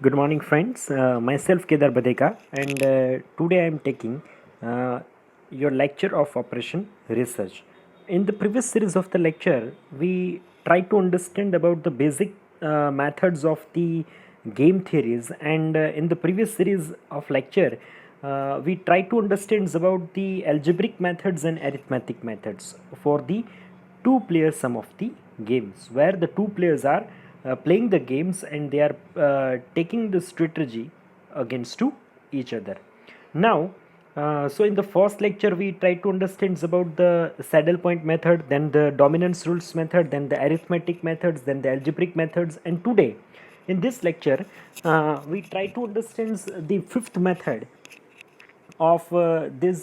Good morning, friends. Myself Kedar Badeka, and today I am taking your lecture of operation research. In the previous series of the lecture, we tried to understand about the basic methods of the game theories, and in the previous series of lecture, we tried to understand about the algebraic methods and arithmetic methods for the two-player sum of the games, where the two players are playing the games and they are taking the strategy against to each other. Now, so in the first lecture we tried to understand about the saddle point method, then the dominance rules method, then the arithmetic methods, then the algebraic methods, and today in this lecture we try to understand the fifth method of this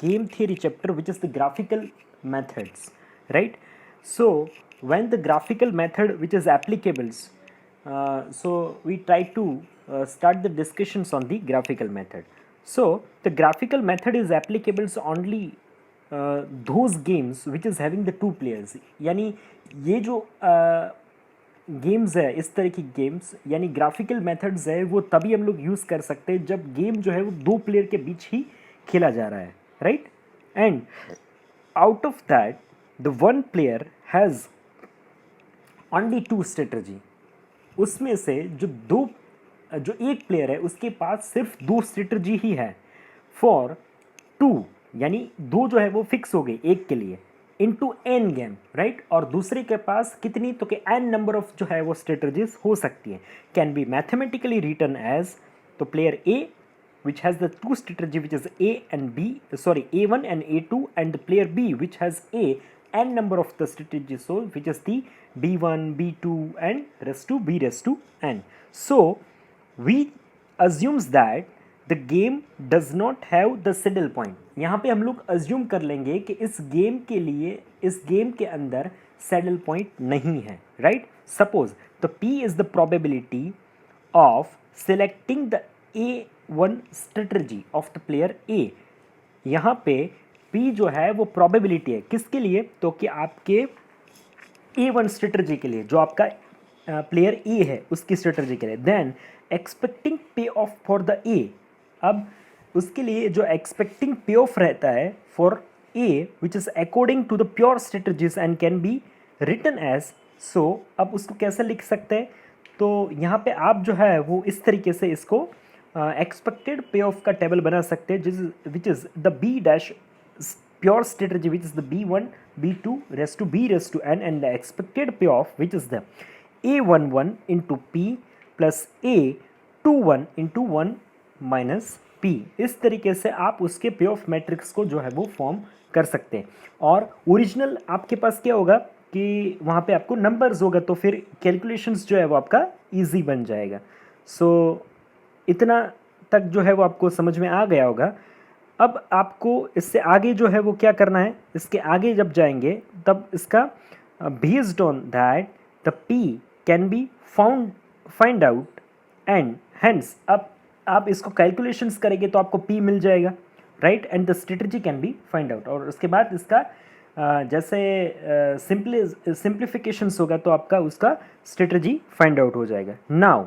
game theory chapter, which is the graphical methods, right? So when the graphical method which is applicables, so we try to start the discussions on the graphical method. So the graphical method is applicable only those games which is having the two players, यानी ये जो games है, इस तरह की games यानी graphical methods है, वो तभी हम लोग यूज़ कर सकते हैं जब गेम जो है वो दो प्लेयर के बीच ही खेला जा रहा है, right? And out of that the one player has only two strategy. उसमें से जो एक प्लेयर है उसके पास सिर्फ दो स्ट्रेटजी ही है फॉर टू, यानी दो जो है वो फिक्स हो गई एक के लिए, इनटू एन गेम, राइट? और दूसरे के पास कितनी, तो कि एन नंबर ऑफ जो है वो स्ट्रेटजीज हो सकती है, can be mathematically written as, तो player A which has the two strategy which is A and B, sorry, A1 and A2, and the player B which has A n number of the strategies, so which is the B1, B2 and rest to B rest to n. So we assumes that the game does not have the saddle point. यहाँ पे हम लोग assume कर लेंगे कि इस game के लिए, इस गेम के अंदर saddle point नहीं है, right? Suppose the P is the probability of selecting the A1 strategy of the player A. यहाँ पे P जो है वो probability है किसके लिए, तो कि आपके A1 strategy के लिए, जो आपका प्लेयर A है उसकी strategy के लिए. Then expecting payoff for the A. अब उसके लिए जो expecting payoff रहता है for A which is according to the pure strategies and can be written as, so अब उसको कैसे लिख सकते हैं, तो यहाँ पे आप जो है वो इस तरीके से इसको एक्सपेक्टेड पे ऑफ का टेबल बना सकते हैं, जिस which is the B dash pure strategy which is the B1 B2 raise to B raise to n, and the expected payoff which is the A11 into P plus A21 into 1 minus P. इस तरीके से आप उसके पे of matrix को जो है वो फॉर्म कर सकते हैं. और ओरिजिनल आपके पास क्या होगा कि वहाँ पे आपको नंबर्स होगा, तो फिर कैलकुलेशंस जो है वो आपका ईजी बन जाएगा. सो इतना तक जो है वो आपको समझ में आ गया होगा. अब आपको इससे आगे जो है वो क्या करना है, इसके आगे जब जाएंगे तब इसका based on that the P can be find out, and hence अब आप इसको कैलकुलेशंस करेंगे तो आपको पी मिल जाएगा, right? And the strategy can be find out. और उसके बाद इसका जैसे सिंप्लीफिकेशंस होगा तो आपका उसका स्ट्रेटजी फाइंड आउट हो जाएगा. Now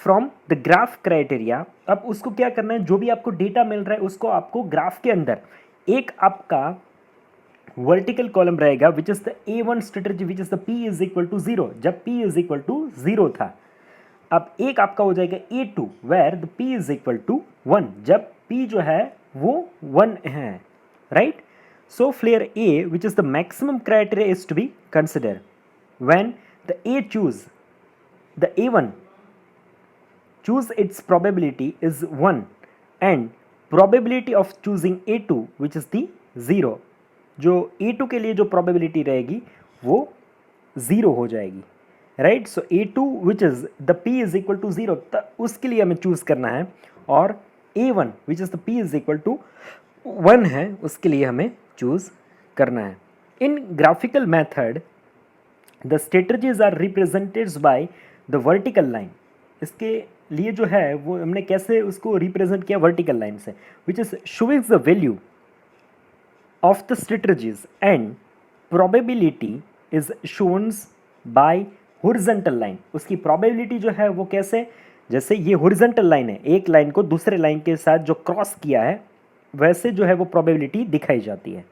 from the graph criteria, अब उसको क्या करना है, जो भी आपको डेटा मिल रहा है उसको आपको ग्राफ के अंदर एक आपका वर्टिकल कॉलम रहेगा which is the A1 strategy which is the P is equal to 0, जब P इज इक्वल टू 0 था. अब एक आपका हो जाएगा A2 where the P is equal to 1, जब P जो है वो 1 है, right? So player A, which is the maximum criteria, is to be considered when the A choose the A1 choose its probability is 1 and probability of choosing A2 which is the 0, जो A2 के लिए जो probability रहेगी वो 0 हो जाएगी, right? So A2 which is the P is equal to 0, उसके लिए हमें चूज़ करना है, और A1 which is the P is equal to 1 है उसके लिए हमें चूज़ करना है. In graphical method the strategies are represented by the vertical line. इसके लिए जो है वो हमने कैसे उसको रिप्रेजेंट किया, वर्टिकल लाइन से, which is showing the value of the strategies and probability is shown by horizontal line. उसकी प्रोबेबिलिटी जो है वो कैसे, जैसे ये हॉरिजॉन्टल लाइन है, एक लाइन को दूसरे लाइन के साथ जो क्रॉस किया है वैसे जो है वो प्रोबेबिलिटी दिखाई जाती है।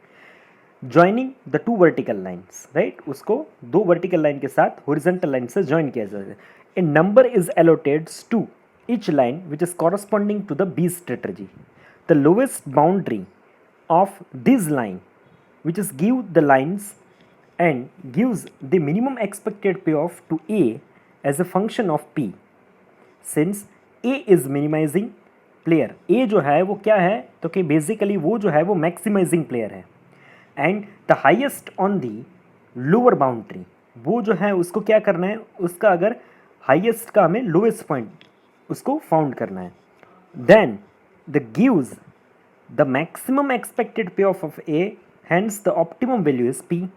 Joining the two vertical lines, right, उसको दो वर्टिकल लाइन के साथ हॉरिजॉन्टल लाइन से ज्वाइन किया जाता है। A number is allotted to each line which is corresponding to the B strategy. The lowest boundary of this line which is give the lines and gives the minimum expected payoff to A as a function of P. Since A is minimizing player, A जो है वो क्या है तो कि basically वो जो है वो मैक्सिमाइजिंग प्लेयर है, and the highest on the lower boundary, वो जो है उसको क्या करना है, उसका अगर हाइएस्ट का हमें लोएस्ट पॉइंट उसको फाउंड करना है, then the gives the maximum expected payoff A, hence the optimum value is P.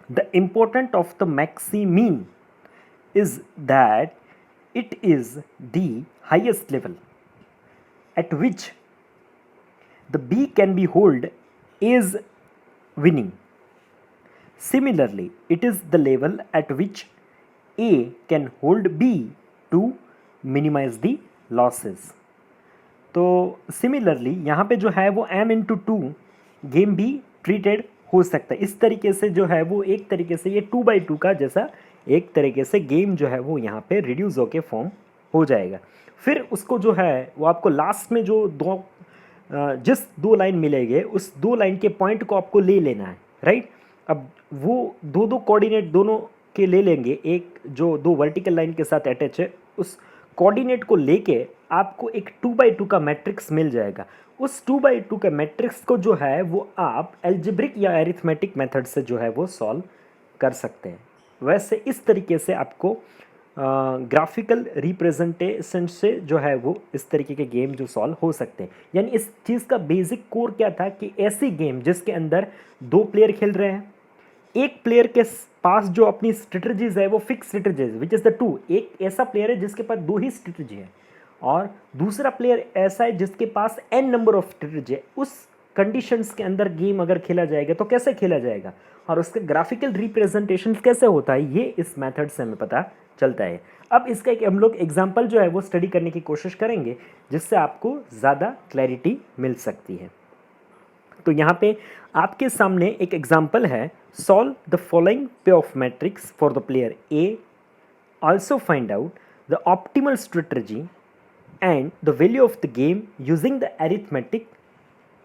The important of the maximin is that it is the highest level at which the B can be hold is winning. Similarly, it is the level at which A can hold B to minimize the losses. तो similarly यहाँ पे जो है वो m into two game भी treated हो सकता है. इस तरीके से जो है वो एक तरीके से ये 2x2 का जैसा एक तरीके से गेम जो है वो यहाँ पे रिड्यूस होके फॉर्म हो जाएगा. फिर उसको जो है वो आपको लास्ट में जो जिस दो लाइन मिलेंगे उस दो लाइन के पॉइंट को आपको ले लेना है, राइट. अब वो दो कोऑर्डिनेट दोनों के ले लेंगे, एक जो दो वर्टिकल लाइन के साथ अटैच है उस कोऑर्डिनेट को लेके आपको एक 2x2 का मैट्रिक्स मिल जाएगा. उस 2x2 का मैट्रिक्स को जो है वो आप एल्जेब्रिक या एरिथमेटिक मेथड से जो है वो सॉल्व कर सकते हैं. वैसे इस तरीके से आपको ग्राफिकल रिप्रेजेंटेशन से जो है वो इस तरीके के गेम जो सॉल्व हो सकते हैं. यानी इस चीज़ का बेसिक कोर क्या था कि ऐसी गेम जिसके अंदर दो प्लेयर खेल रहे हैं, एक प्लेयर के पास जो अपनी स्ट्रेटजीज है वो fix strategies which is the two, एक ऐसा प्लेयर है जिसके पास दो ही स्ट्रेटजी है और दूसरा प्लेयर ऐसा है जिसके पास n नंबर ऑफ स्ट्रेटजी है. उस कंडीशंस के अंदर गेम अगर खेला जाएगा तो कैसे खेला जाएगा और उसका ग्राफिकल रिप्रेजेंटेशन कैसे होता है, ये इस मेथड से हमें पता चलता है. अब इसका एक हम लोग एग्जांपल जो है वो स्टडी करने की कोशिश करेंगे जिससे आपको ज़्यादा क्लैरिटी मिल सकती है. तो यहाँ पे आपके सामने एक एग्जांपल है, सॉल्व द फॉलोइंग पे of matrix for the player A, also find out the optimal strategy and the value of the game using the arithmetic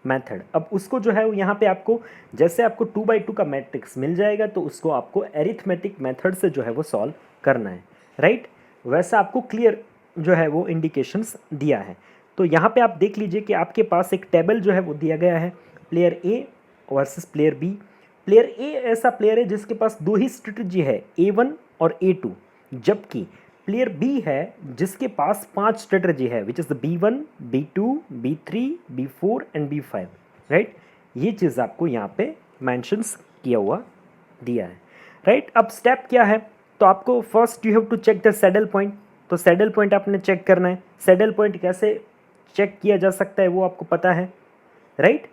method. अब उसको जो है वो यहाँ पे आपको जैसे आपको 2x2 का मैट्रिक्स मिल जाएगा तो उसको आपको एरिथमेटिक मेथड से जो है वो सॉल्व करना है, राइट. वैसा आपको क्लियर जो है वो इंडिकेशंस दिया है. तो यहाँ पे आप देख लीजिए कि आपके पास एक टेबल जो है वो दिया गया है, player A versus player B. Player A ऐसा प्लेयर है जिसके पास दो ही स्ट्रेटजी है, A1 और A2, जबकि प्लेयर बी है जिसके पास 5 स्ट्रेटजी है which is the B1, B2, B3, B4 and B5, right. ये चीज़ आपको यहाँ पे मेंशंस किया हुआ दिया है, राइट. अब स्टेप क्या है, तो आपको first you have to check the saddle point. तो सैडल पॉइंट आपने चेक करना है. सैडल पॉइंट कैसे चेक किया जा सकता है वो आपको पता है, राइट.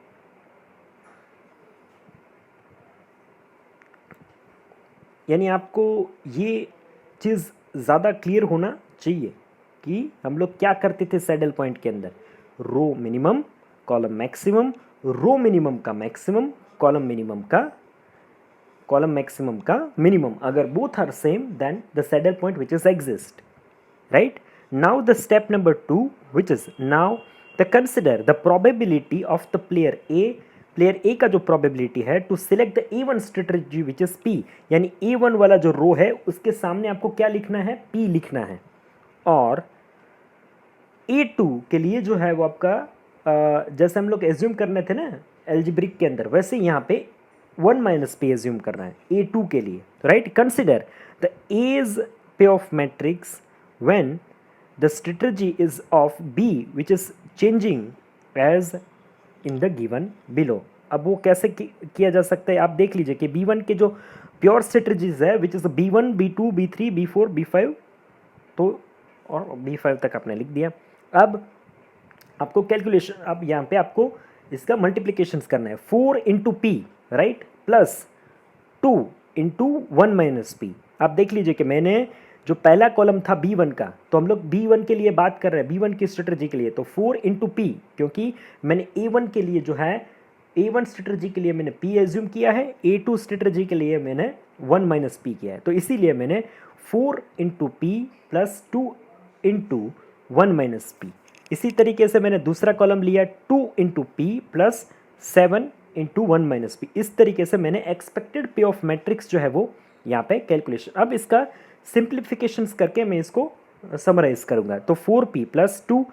यानी आपको ये चीज़ ज़्यादा क्लियर होना चाहिए कि हम लोग क्या करते थे सैडल पॉइंट के अंदर, row minimum column maximum, row minimum का मैक्सिमम कॉलम मैक्सिमम का मिनिमम, अगर both are same then the saddle point which is exist, right. Now the step number 2 which is now the consider the probability of the player A का जो probability है to select the A1 strategy which is P. यानी A1 वाला जो रो है उसके सामने आपको क्या लिखना है, P लिखना है. और A2 के लिए जो है वो आपका जैसे हम लोग एज्यूम करने थे ना एल्जेब्रिक के अंदर, वैसे यहाँ पे 1 माइनस P एज्यूम करना है A2 के लिए, right. Consider the as payoff matrix when the strategy is of B which is changing as in the given below. अब वो कैसे किया जा सकता है, आप देख लीजिए कि B1 के जो प्योर स्ट्रेटजीज है which is B1, B2, B3, B4, B5, तो और B5 तक आपने लिख दिया. अब आपको कैलकुलेशन, अब यहाँ पे आपको इसका मल्टीप्लिकेशंस करना है, 4 into P, right, plus 2 into 1 minus P. आप देख लीजिए कि मैंने जो पहला कॉलम था B1 का, तो हम लोग B1 के लिए बात कर रहे हैं, B1 की स्ट्रेटजी के लिए, तो 4 इंटू पी, क्योंकि मैंने A1 के लिए जो है A1 स्ट्रेटजी के लिए मैंने P एज्यूम किया है, A2 स्ट्रेटजी के लिए मैंने 1 माइनस पी किया है, तो इसीलिए मैंने 4 into P plus 2 into 1 minus P. इसी तरीके से मैंने दूसरा कॉलम लिया 2 into P plus 7 into 1 minus P. इस तरीके से मैंने एक्सपेक्टेड पे ऑफ मैट्रिक्स जो है वो यहाँ पे कैलकुलेशन। अब इसका सिंप्लीफिकेशंस करके मैं इसको समराइज करूँगा, तो 4p प्लस 2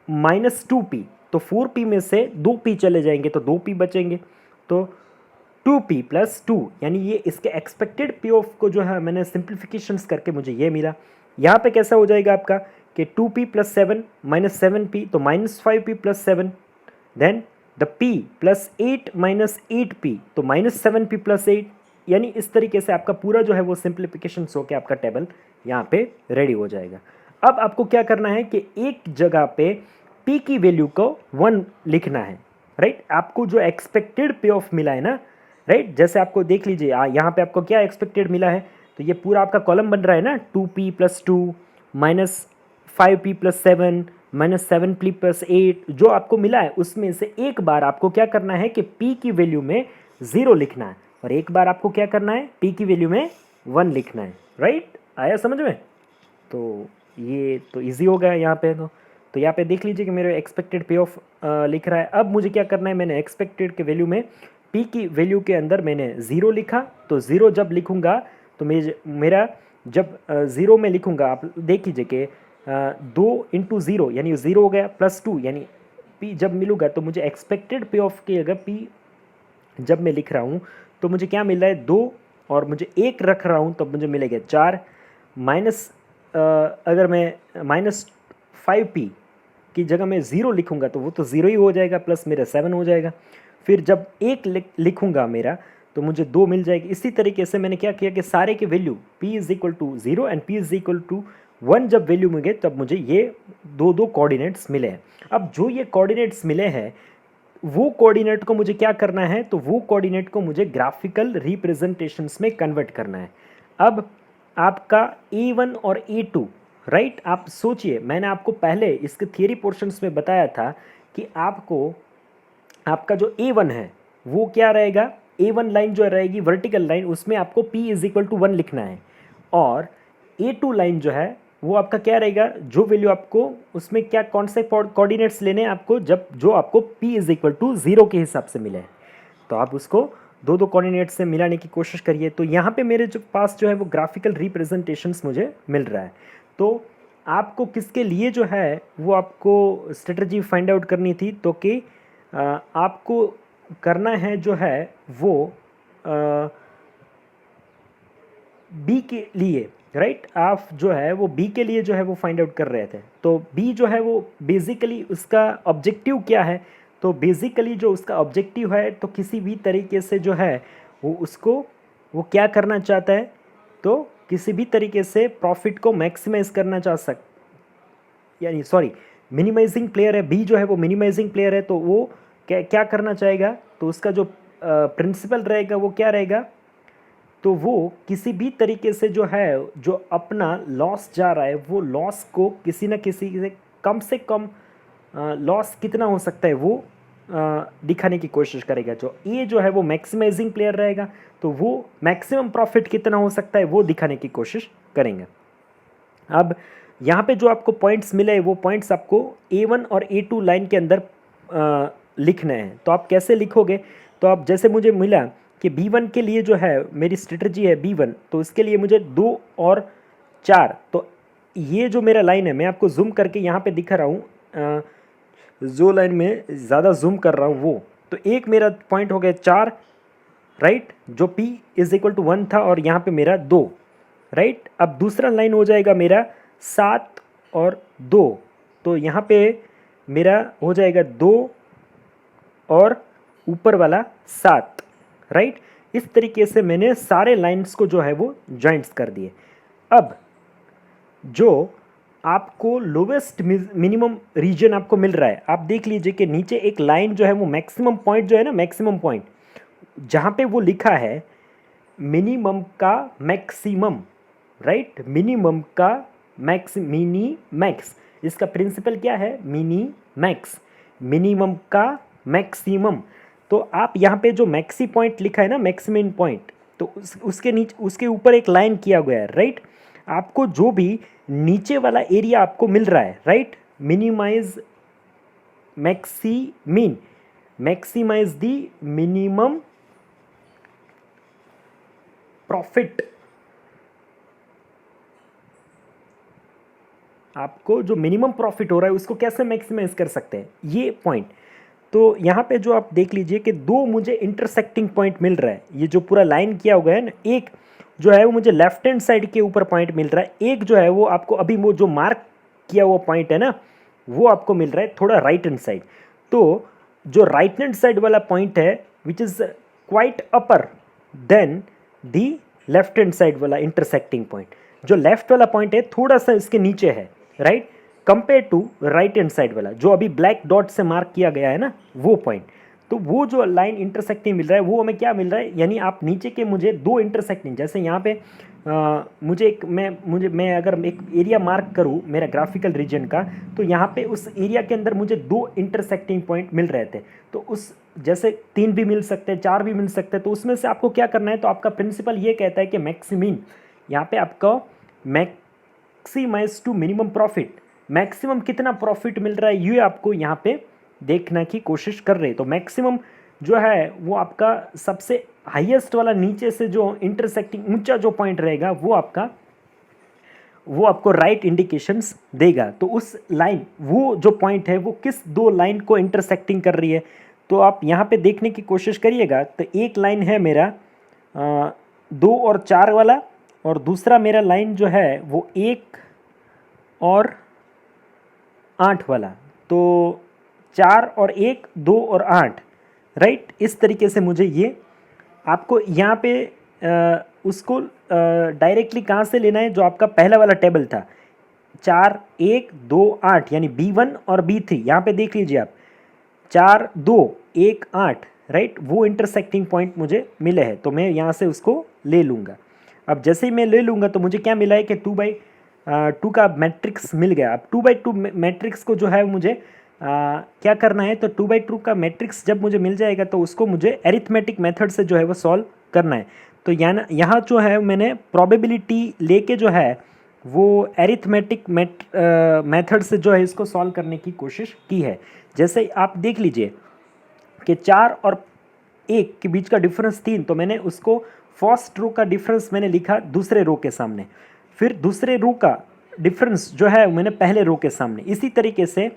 माइनस 2p, तो 4p में से 2p चले जाएंगे तो 2p बचेंगे, तो 2p प्लस 2, यानी ये इसके एक्सपेक्टेड पे ऑफ को जो है मैंने सिंप्लीफिकेशंस करके मुझे ये मिला। यहाँ पे कैसा हो जाएगा आपका कि 2p प्लस 7 माइनस 7p, तो minus 5p plus 7, then the p plus 8 minus 8p, तो माइनस 7p प्लस 8, यानी इस तरीके से आपका पूरा जो है वो सिंप्लीफिकेशन हो के आपका टेबल यहाँ पे रेडी हो जाएगा। अब आपको क्या करना है कि एक जगह पे p की वैल्यू को 1 लिखना है, राइट। आपको जो एक्सपेक्टेड पे ऑफ मिला है ना, राइट, जैसे आपको देख लीजिए यहाँ पे आपको क्या एक्सपेक्टेड मिला है, तो ये पूरा आपका कॉलम बन रहा है ना, 2p plus 2 minus 5p plus 7 minus 7p plus 8, जो आपको मिला है उसमें से एक बार आपको क्या करना है कि p की वैल्यू में 0 लिखना है, और एक बार आपको क्या करना है p की वैल्यू में 1 लिखना है, राइट। आया समझ में? तो ये तो इजी हो गया यहाँ पे। तो यहाँ पे देख लीजिए कि मेरे एक्सपेक्टेड पे ऑफ लिख रहा है। अब मुझे क्या करना है, मैंने एक्सपेक्टेड के वैल्यू में p की वैल्यू के अंदर मैंने 0 लिखा, तो 0 जब लिखूँगा तो मेरा जब 0 में लिखूँगा, आप देख लीजिए कि 2 इंटू 0 यानी 0 हो गया, प्लस 2 यानी p जब मिलूँगा तो मुझे एक्सपेक्टेड पे ऑफ के अगर p जब मैं लिख रहा हूँ तो मुझे क्या मिल रहा है 2, और मुझे 1 रख रहा हूँ तो मुझे मिलेगा 4, माइनस अगर मैं माइनस 5p की जगह मैं 0 लिखूँगा तो वो तो 0 ही हो जाएगा, प्लस मेरा 7 हो जाएगा। फिर जब 1 लिखूँगा मेरा तो मुझे 2 मिल जाएगी। इसी तरीके से मैंने क्या किया कि सारे के value p is equal to 0 and p is equal to 1 जब वैल्यू मिले तब मुझे ये दो कोऑर्डिनेट्स मिले हैं। अब जो ये कोऑर्डिनेट्स मिले हैं वो कोऑर्डिनेट को मुझे क्या करना है, तो वो कोऑर्डिनेट को मुझे ग्राफिकल रिप्रेजेंटेशंस में कन्वर्ट करना है। अब आपका A1 और A2, राइट, आप सोचिए, मैंने आपको पहले इसके थियरी पोर्शंस में बताया था कि आपका जो A1 है वो क्या रहेगा, A1 लाइन जो रहेगी वर्टिकल लाइन, उसमें आपको p इज इक्वल टू 1 लिखना है, और A2 लाइन जो है वो आपका क्या रहेगा, जो वैल्यू आपको उसमें क्या कौन से कोऑर्डिनेट्स लेने हैं आपको, जब जो आपको p इज इक्वल टू 0 के हिसाब से मिले, तो आप उसको दो कोऑर्डिनेट्स से मिलाने की कोशिश करिए। तो यहाँ पे मेरे जो पास जो है वो ग्राफिकल रिप्रेजेंटेशंस मुझे मिल रहा है। तो आपको किसके लिए जो है वो आपको स्ट्रेटजी फाइंड आउट करनी थी, तो कि आपको करना है जो है वो बी के लिए, राइट, आप जो है वो बी के लिए जो है वो फाइंड आउट कर रहे थे। तो बी जो है वो बेसिकली उसका ऑब्जेक्टिव क्या है, तो बेसिकली जो उसका ऑब्जेक्टिव है, तो किसी भी तरीके से जो है वो उसको वो क्या करना चाहता है, तो किसी भी तरीके से प्रॉफिट को मैक्सिमाइज करना यानी सॉरी मिनिमाइजिंग प्लेयर है, बी जो है वो मिनिमाइजिंग प्लेयर है, तो वो क्या करना चाहेगा, तो उसका जो प्रिंसिपल रहेगा वो क्या रहेगा, तो वो किसी भी तरीके से जो है जो अपना लॉस जा रहा है वो लॉस को किसी न किसी से कम लॉस कितना हो सकता है वो दिखाने की कोशिश करेगा। जो ए जो है वो मैक्सिमाइजिंग प्लेयर रहेगा, तो वो मैक्सिमम प्रॉफिट कितना हो सकता है वो दिखाने की कोशिश करेंगे। अब यहाँ पे जो आपको पॉइंट्स मिले वो पॉइंट्स आपको A1 और A2 लाइन के अंदर लिखने हैं। तो आप कैसे लिखोगे, तो आप जैसे मुझे मिला कि B1 के लिए जो है मेरी स्ट्रेटजी है B1, तो इसके लिए मुझे 2 और 4, तो ये जो मेरा लाइन है मैं आपको जूम करके यहाँ पे दिखा रहा हूँ, जो लाइन में ज़्यादा जूम कर रहा हूँ वो, तो एक मेरा पॉइंट हो गया 4, राइट, जो p इज इक्वल टू 1 था, और यहाँ पे मेरा 2, राइट। अब दूसरा लाइन हो जाएगा मेरा 7 और 2, तो यहाँ पे मेरा हो जाएगा 2 और ऊपर वाला 7, राइट। इस तरीके से मैंने सारे लाइंस को जो है वो जॉइंट्स कर दिए। अब जो आपको लोवेस्ट मिनिमम रीजन आपको मिल रहा है, आप देख लीजिए कि नीचे एक लाइन जो है वो मैक्सिमम पॉइंट जो है ना, मैक्सिमम पॉइंट जहाँ पे वो लिखा है मिनिमम का मैक्सिमम, राइट, मिनिमम का मैक्स, मिनी मैक्स, इसका प्रिंसिपल क्या है, मिनी मैक्स, मिनिमम का मैक्सिमम। तो आप यहाँ पे जो मैक्सी पॉइंट लिखा है ना, मैक्सिमम पॉइंट, तो उसके नीचे, उसके ऊपर एक लाइन किया गया है, राइट। आपको जो भी नीचे वाला एरिया आपको मिल रहा है, right, minimize maximin, maximize the minimum profit, आपको जो मिनिमम प्रॉफिट हो रहा है उसको कैसे मैक्सिमाइज कर सकते हैं, ये पॉइंट। तो यहाँ पे जो आप देख लीजिए कि दो मुझे इंटरसेक्टिंग पॉइंट मिल रहा है, ये जो पूरा लाइन किया हुआ है ना, एक जो है वो मुझे लेफ्ट हैंड साइड के ऊपर पॉइंट मिल रहा है, एक जो है वो आपको अभी वो जो मार्क किया हुआ पॉइंट है ना, वो आपको मिल रहा है थोड़ा राइट हैंड साइड। तो जो राइट हैंड साइड वाला पॉइंट है which is quite upper then the left hand side वाला इंटरसेक्टिंग पॉइंट, जो लेफ्ट वाला पॉइंट है थोड़ा सा इसके नीचे है, right, compare to right hand side वाला जो अभी ब्लैक डॉट से मार्क किया गया है ना, वो पॉइंट। तो वो जो लाइन इंटरसेक्टिंग मिल रहा है वो हमें क्या मिल रहा है, यानी आप नीचे के मुझे दो इंटरसेक्टिंग, जैसे यहाँ पे मुझे एक मैं अगर एक एरिया मार्क करूँ मेरा ग्राफिकल रीजन का, तो यहाँ पे उस एरिया के अंदर मुझे दो इंटरसेक्टिंग पॉइंट मिल रहे थे। तो उस जैसे 3 भी मिल सकते हैं, 4 भी मिल सकते हैं, तो उसमें से आपको क्या करना है, तो आपका प्रिंसिपल ये कहता है कि मैक्सिमीन, यहाँ पे आपका maximize to minimum profit, maximum कितना प्रॉफिट मिल रहा है ये आपको यहाँ पे देखने की कोशिश कर रहे हैं। तो मैक्सिमम जो है वो आपका सबसे हाईएस्ट वाला नीचे से जो इंटरसेक्टिंग ऊंचा जो पॉइंट रहेगा वो आपको राइट इंडिकेशंस देगा। तो उस लाइन, वो जो पॉइंट है वो किस दो लाइन को इंटरसेक्टिंग कर रही है, तो आप यहाँ पे देखने की कोशिश करिएगा। तो एक लाइन है मेरा 2 और 4 वाला, और दूसरा मेरा लाइन जो है वो 1 और 8 वाला। तो 4 और 1, 2 और 8, राइट, इस तरीके से मुझे ये आपको यहाँ पे उसको डायरेक्टली कहाँ से लेना है, जो आपका पहला वाला टेबल था 4 1 2 8, यानी B1 और B3, यहाँ पे देख लीजिए आप 4 2 1 8, राइट, वो इंटरसेक्टिंग पॉइंट मुझे मिले हैं, तो मैं यहाँ से उसको ले लूँगा। अब जैसे ही मैं ले लूँगा तो मुझे क्या मिला है कि 2/2 का मैट्रिक्स मिल गया। अब 2/2 मैट्रिक्स को जो है मुझे क्या करना है, तो 2/2 का मैट्रिक्स जब मुझे मिल जाएगा तो उसको मुझे एरिथमेटिक मेथड से जो है वो सॉल्व करना है। तो यहाँ जो है मैंने प्रोबेबिलिटी लेके जो है वो एरिथमेटिक मेथड से जो है इसको सॉल्व करने की कोशिश की है। जैसे आप देख लीजिए कि 4 और 1 के बीच का डिफरेंस 3, तो मैंने उसको फर्स्ट रो का डिफरेंस मैंने लिखा दूसरे रो के सामने, फिर दूसरे रो का डिफरेंस जो है मैंने पहले रो के सामने, इसी तरीके से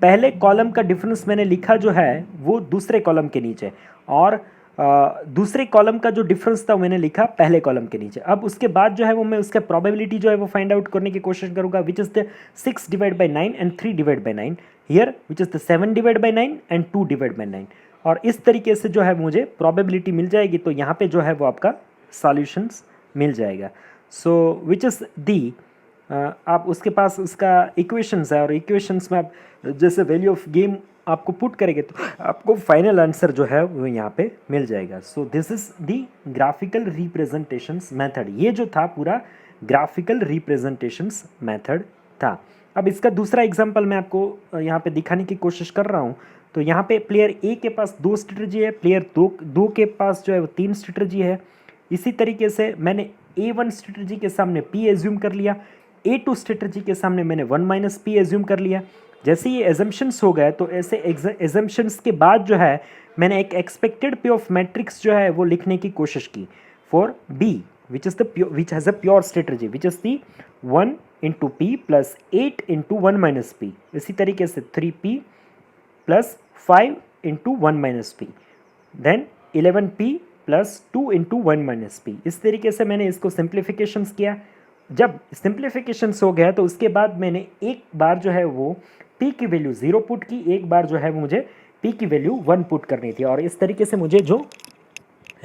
पहले कॉलम का डिफरेंस मैंने लिखा जो है वो दूसरे कॉलम के नीचे, और दूसरे कॉलम का जो डिफरेंस था मैंने लिखा पहले कॉलम के नीचे। अब उसके बाद जो है वो मैं उसका प्रोबेबिलिटी जो है वो फाइंड आउट करने की कोशिश करूँगा, विच is the 6/9 and 3/9 here, which is the 7/9 and 2/9, और इस तरीके से जो है मुझे प्रोबेबिलिटी मिल जाएगी। तो यहाँ पे जो है वो आपका सॉल्यूशंस मिल जाएगा। सो विच इज़ दी, आप उसके पास उसका इक्वेशंस है, और इक्वेशंस में आप जैसे वैल्यू ऑफ गेम आपको पुट करेंगे तो आपको फाइनल आंसर जो है वो यहाँ पे मिल जाएगा। So this is the graphical representations method. ये जो था पूरा ग्राफिकल रिप्रेजेंटेशंस मेथड था। अब इसका दूसरा एग्जांपल मैं आपको यहाँ पे दिखाने की कोशिश कर रहा हूँ। तो यहाँ पे प्लेयर ए के पास 2 स्ट्रेटजी है, प्लेयर दो के पास जो है वो 3 स्ट्रेटजी है। इसी तरीके से मैंने A1 स्ट्रेटजी के सामने P एज्यूम कर लिया, A2 स्ट्रेटजी के सामने मैंने 1 - P एज्यूम कर लिया। जैसे ये एजम्पशंस हो गए तो ऐसे एजम्पशंस के बाद जो है मैंने एक एक्सपेक्टेड पे ऑफ मैट्रिक्स जो है वो लिखने की कोशिश की for B, which has a pure strategy, which is the 1 × P + 8 × 1 - P। इसी तरीके से 3P + 5 × 1 - P, then 11P + 2 × 1 - P। इस तरीके से मैंने इसको सिंप्लीफिकेशंस किया। जब सिंप्लीफिकेशंस हो गया तो उसके बाद मैंने एक बार जो है वो P की वैल्यू 0 पुट की, एक बार जो है वो मुझे P की वैल्यू 1 पुट करनी थी, और इस तरीके से मुझे जो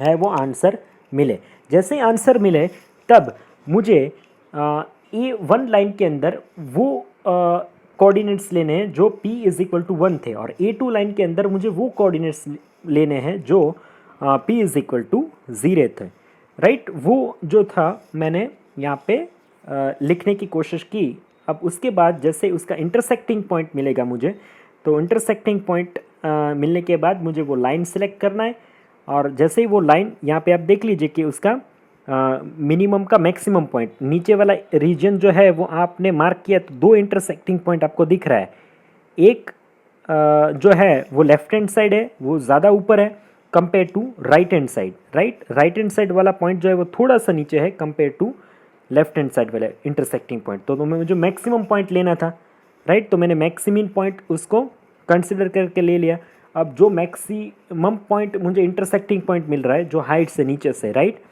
है वो आंसर मिले। जैसे आंसर मिले तब मुझे A1 लाइन के अंदर वो कोऑर्डिनेट्स लेने हैं जो P = 1 थे, और A2 लाइन के अंदर मुझे वो कोऑर्डिनेट्स लेने हैं जो P = 0 थे, राइट। वो जो था मैंने यहाँ पे लिखने की कोशिश की। अब उसके बाद जैसे उसका इंटरसेक्टिंग पॉइंट मिलेगा मुझे, तो इंटरसेक्टिंग पॉइंट मिलने के बाद मुझे वो लाइन सेलेक्ट करना है। और जैसे ही वो लाइन यहाँ पे आप देख लीजिए कि उसका मिनिमम का मैक्सिमम पॉइंट नीचे वाला रीजन जो है वो आपने मार्क किया, तो दो इंटरसेक्टिंग पॉइंट आपको दिख रहा है। एक जो है वो लेफ्ट हैंड साइड है, वो ज़्यादा ऊपर है compare to right hand side. Right hand side वाला पॉइंट जो है वो थोड़ा सा नीचे है compare to left hand side वाले इंटरसेक्टिंग पॉइंट। तो मैं मुझे मैक्सिमम पॉइंट लेना था, राइट। तो मैंने मैक्सिमम पॉइंट उसको कंसिडर करके ले लिया। अब जो मैक्सिमम पॉइंट मुझे इंटरसेक्टिंग पॉइंट मिल रहा है जो हाइट से नीचे से, राइट,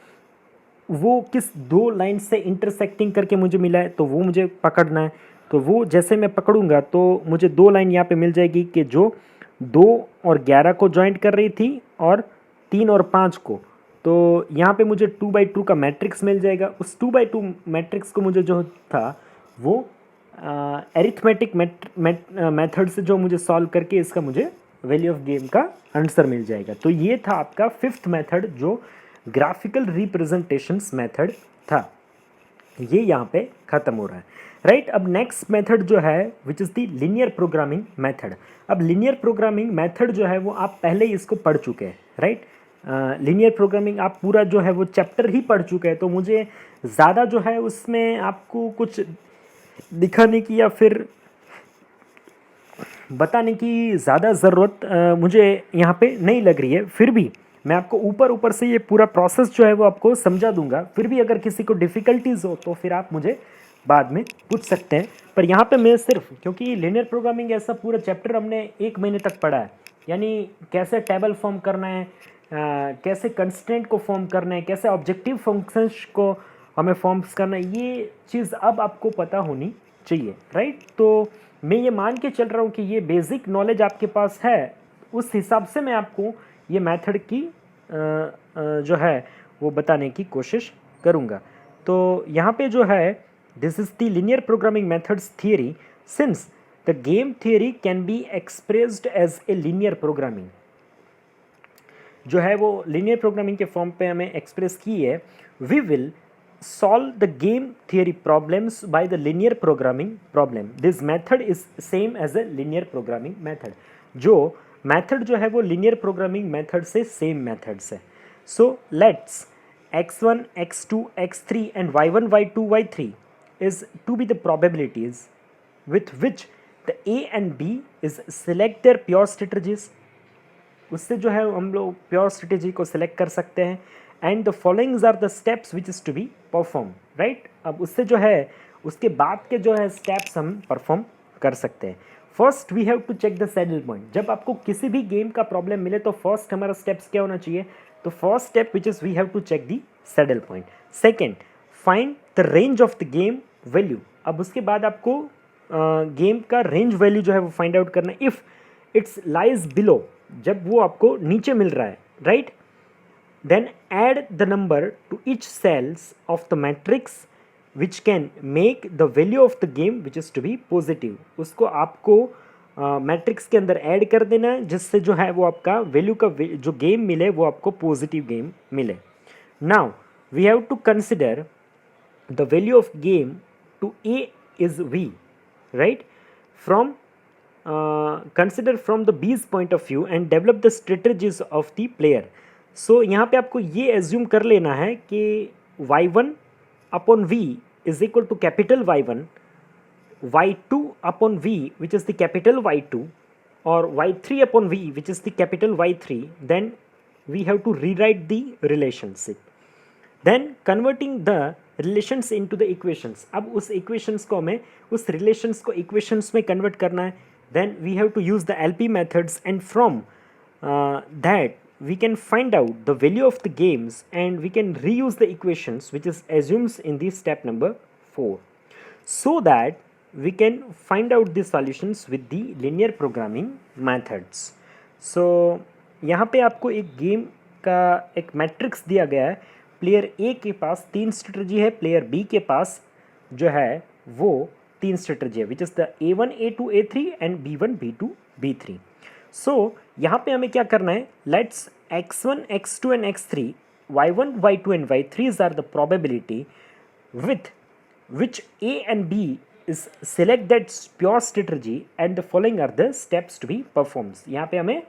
वो किस दो लाइन से इंटरसेक्टिंग करके मुझे मिला है, तो वो मुझे पकड़ना है। तो वो जैसे मैं पकड़ूंगा तो मुझे दो लाइन यहाँ पे मिल जाएगी कि जो 2 और 11 को जॉइंट कर रही थी और 3 और 5 को। तो यहाँ पे मुझे 2/2 का मैट्रिक्स मिल जाएगा। उस 2/2 मैट्रिक्स को मुझे जो था वो एरिथमेटिक मेथड से जो मुझे सॉल्व करके इसका मुझे वैल्यू ऑफ गेम का आंसर मिल जाएगा। तो ये था आपका 5th मेथड जो ग्राफिकल रिप्रेजेंटेशंस मेथड था। ये यहाँ पे ख़त्म हो रहा है, राइट। अब नेक्स्ट मेथड जो है which is the linear programming method. अब लीनियर प्रोग्रामिंग मेथड जो है वो आप पहले ही इसको पढ़ चुके हैं, राइट। लीनियर प्रोग्रामिंग आप पूरा जो है वो चैप्टर ही पढ़ चुके हैं, तो मुझे ज़्यादा जो है उसमें आपको कुछ दिखाने की या फिर बताने की ज़्यादा ज़रूरत मुझे यहाँ पे नहीं लग रही है। फिर भी मैं आपको ऊपर ऊपर से ये पूरा प्रोसेस जो है वो आपको समझा दूंगा। फिर भी अगर किसी को डिफ़िकल्टीज हो तो फिर आप मुझे बाद में पूछ सकते हैं। पर यहाँ पे मैं सिर्फ, क्योंकि लीनियर प्रोग्रामिंग ऐसा पूरा चैप्टर हमने 1 महीने तक पढ़ा है, यानी कैसे टेबल फॉर्म करना है, कैसे कंस्ट्रेंट को फॉर्म करना है, कैसे ऑब्जेक्टिव फंक्शंस को हमें फॉर्म्स करना है, ये चीज़ अब आपको पता होनी चाहिए, राइट। तो मैं ये मान के चल रहा हूँ कि ये बेसिक नॉलेज आपके पास है, उस हिसाब से मैं आपको ये मेथड की जो है वो बताने की कोशिश करूँगा। तो यहाँ पे जो है this is the linear programming methods theory since the game theory can be expressed as a linear programming. जो है वो लीनियर प्रोग्रामिंग के फॉर्म पे हमें एक्सप्रेस की है। We will solve the game theory problems by the linear programming problem. This method is same as a linear programming method. जो method जो है वो linear programming method से same methods है। So let's x1, x2, x3 and y1, y2, y3 is to be the probabilities with which the A and B is select their pure strategies. उससे जो है हम लोग प्योर स्ट्रेटेजी को select कर सकते हैं। And the followings are the steps which is to be perform, right. अब उससे जो है उसके बाद के जो है स्टेप्स हम परफॉर्म कर सकते हैं। First we have to check the saddle point. जब आपको किसी भी गेम का प्रॉब्लम मिले तो फर्स्ट हमारा स्टेप्स क्या होना चाहिए, तो first step which is we have to check the saddle point. Second, find the range of the game value. अब उसके बाद आपको गेम का रेंज वैल्यू जो है वो फाइंड आउट करना है। इफ़ इट्स लाइज बिलो, जब वो आपको नीचे मिल रहा है, right, then add the number to each cells of the matrix which can make the value of the game which is to be positive। उसको आपको मैट्रिक्स के अंदर ऐड कर देना है जिससे जो है वो आपका वैल्यू का जो गेम मिले वो आपको पॉजिटिव गेम मिले। Now we have to consider the value of game to A is V, right, from consider from the B's point of view and develop the strategies of the player। सो यहाँ पे आपको ये assume कर लेना है कि y1 upon v is equal to capital y1, y2 upon v which is the capital y2 और y3 upon v which is the capital y3। Then we have to rewrite the relationship, then converting the relations into the equations. अब उस equations को हमें उस relations को equations में convert करना है। Then we have to use the LP methods and from that we can find out the value of the games and we can reuse the equations which is assumes in the step number 4 so that we can find out the solutions with the linear programming methods। so यहाँ पे आपको एक game का एक matrix दिया गया है। Player A के पास 3 स्ट्रेटजी है, प्लेयर बी के पास जो है वो 3 स्ट्रेटजी है which is the A1, A2, A3 and B1, B2, B3। So यहाँ पे हमें क्या करना है, let's x1, x2 and x3, y1, y2 and y3 are the probability with which A and B is select that pure strategy and the following are the steps to be performed. यहाँ पे हमें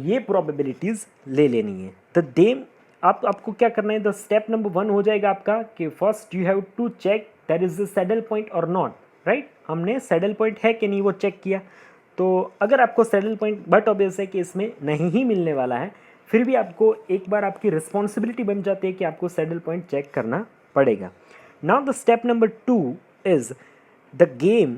ये probabilities ले लेनी है. The them आपको क्या करना है, द स्टेप नंबर 1 हो जाएगा आपका कि first you have to check that is the saddle point or not, right. हमने सैडल पॉइंट है कि नहीं वो चेक किया. तो अगर आपको सैडल पॉइंट, बट ऑब्वियस है कि इसमें नहीं ही मिलने वाला है, फिर भी आपको एक बार आपकी रिस्पॉन्सिबिलिटी बन जाती है कि आपको सैडल पॉइंट चेक करना पड़ेगा. Now the step number 2 is the game